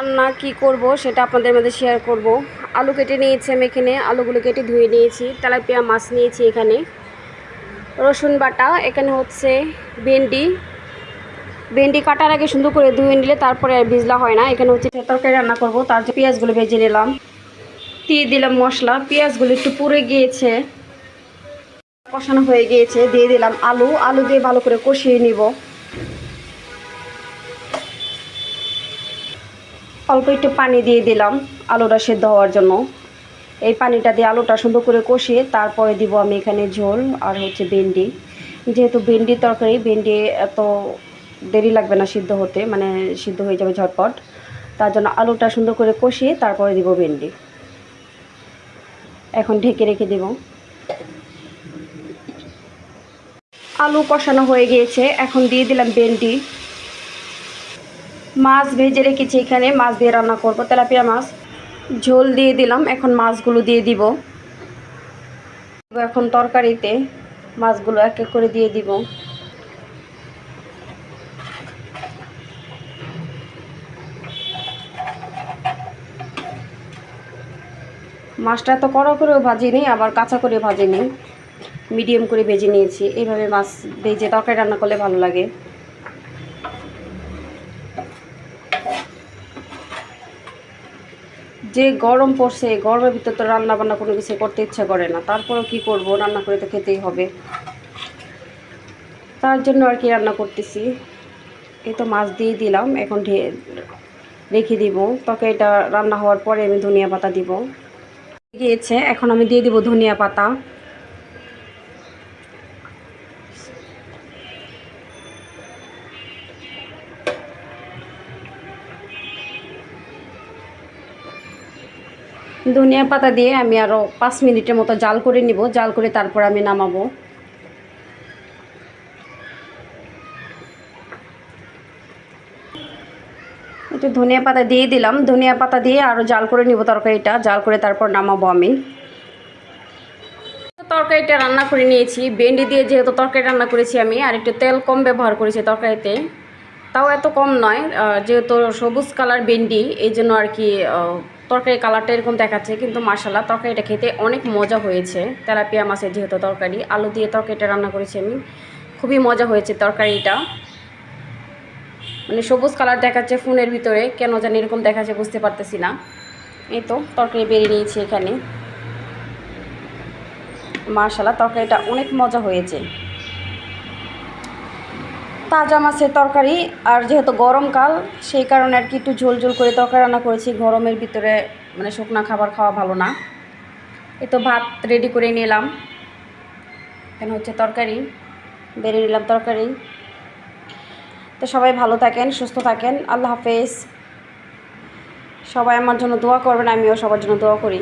রান্না কি করব সেটা আপনাদের মধ্যে শেয়ার করব। আলু কেটে নিয়েছি আমি এখানে, আলুগুলো কেটে ধুয়ে নিয়েছি। তেলাপিয়া মাছ নিয়েছি এখানে, রসুন বাটা, এখানে হচ্ছে ভেন্ডি। ভেন্ডি কাটার আগে সুন্দর করে ধুয়ে নিলে তারপরে আর ভিজলা হয় না। এখানে হচ্ছে তরকারি রান্না করব, তার যে পেঁয়াজগুলো ভেজে নিলাম, দিয়ে দিলাম মশলা। পেঁয়াজগুলো একটু পুড়ে গিয়েছে, কষানো হয়ে গিয়েছে, দিয়ে দিলাম আলু। আলু দিয়ে ভালো করে কষিয়ে নিব। অল্প একটু পানি দিয়ে দিলাম আলুটা সেদ্ধ হওয়ার জন্য। এই পানিটা দিয়ে আলুটা সুন্দর করে কষিয়ে তারপরে দিব আমি এখানে ঝোল আর হচ্ছে ভেন্ডি। যেহেতু ভেন্ডির তরকারি, ভেন্ডি এত দেরি লাগবে না সিদ্ধ হতে, মানে সিদ্ধ হয়ে যাবে ঝটপট। তার জন্য আলুটা সুন্দর করে কষিয়ে তারপরে দিব ভেন্ডি। এখন ঢেকে রেখে দেব। আলু কষানো হয়ে গিয়েছে, এখন দিয়ে দিলাম ভেন্ডি। মাছ ভেজে রেখেছি এখানে, মাছ দিয়ে রান্না করব, তেলাপিয়া মাছ। ঝোল দিয়ে দিলাম, এখন মাছগুলো দিয়ে দিব। এখন তরকারিতে মাছগুলো এক এক করে দিয়ে দিব। মাছটা তো কড়া করেও ভাজিনি, আবার কাঁচা করে ভাজিনি, মিডিয়াম করে ভেজে নিয়েছি। এইভাবে মাছ ভেজে তরকারি রান্না করলে ভালো লাগে। যে গরম পড়ছে, গরমের ভিতর তো রান্না বান্না কোনো কিছু করতে ইচ্ছা করে না, তারপরেও কি করব, রান্না করে তো খেতেই হবে। তার জন্য আর কি রান্না করতেছি। এই তো মাছ দিয়ে দিলাম, এখন রেখে দিব। তরকারিটা রান্না হওয়ার পরে আমি ধনিয়া পাতা দিব। গিয়েছে, এখন আমি দিয়ে দিব ধনিয়া পাতা। ধনিয়া পাতা দিয়ে আমি আরও 5 মিনিটের মতো জাল করে নিব। জাল করে তারপর আমি নামাবো। একটু ধনিয়া পাতা দিয়ে দিলাম। ধনিয়া পাতা দিয়ে আরও জাল করে নিব তরকারিটা। জাল করে তারপর নামাবো আমি। তরকারিটা রান্না করে নিয়েছি। ভেন্ডি দিয়ে যেহেতু তরকারি রান্না করেছি আমি, আর একটু তেল কম ব্যবহার করেছি তরকারিতে। তাও এত কম নয়, যেহেতু সবুজ কালার ভেন্ডি, এই জন্য আর কি তরকারি কালারটা এরকম দেখাচ্ছে, কিন্তু মাশাআল্লাহ তরকারিটা খেতে অনেক মজা হয়েছে। তেলাপিয়া মাছের যেহেতু তরকারি, আলু দিয়ে তরকারিটা রান্না করেছি আমি, খুবই মজা হয়েছে তরকারিটা। মানে সবুজ কালার দেখাচ্ছে ফোনের ভিতরে, কেন জানি এরকম দেখাচ্ছে বুঝতে পারতেছি না। এই তো তরকারি বেরিয়ে নিয়েছি এখানে। মাশাআল্লাহ তরকারিটা অনেক মজা হয়েছে। তাজা মাছের তরকারি, আর যেহেতু গরমকাল সেই কারণে আর কি একটু ঝোল ঝোল করে তরকারি রান্না করেছি। গরমের ভিতরে মানে শুকনা খাবার খাওয়া ভালো না। এই তো ভাত রেডি করে নিলাম। এখানে হচ্ছে তরকারি, বেরিয়ে নিলাম তরকারি। তো সবাই ভালো থাকেন, সুস্থ থাকেন। আল্লাহ হাফেজ। সবাই আমার জন্য দোয়া করবেন, আমিও সবার জন্য দোয়া করি।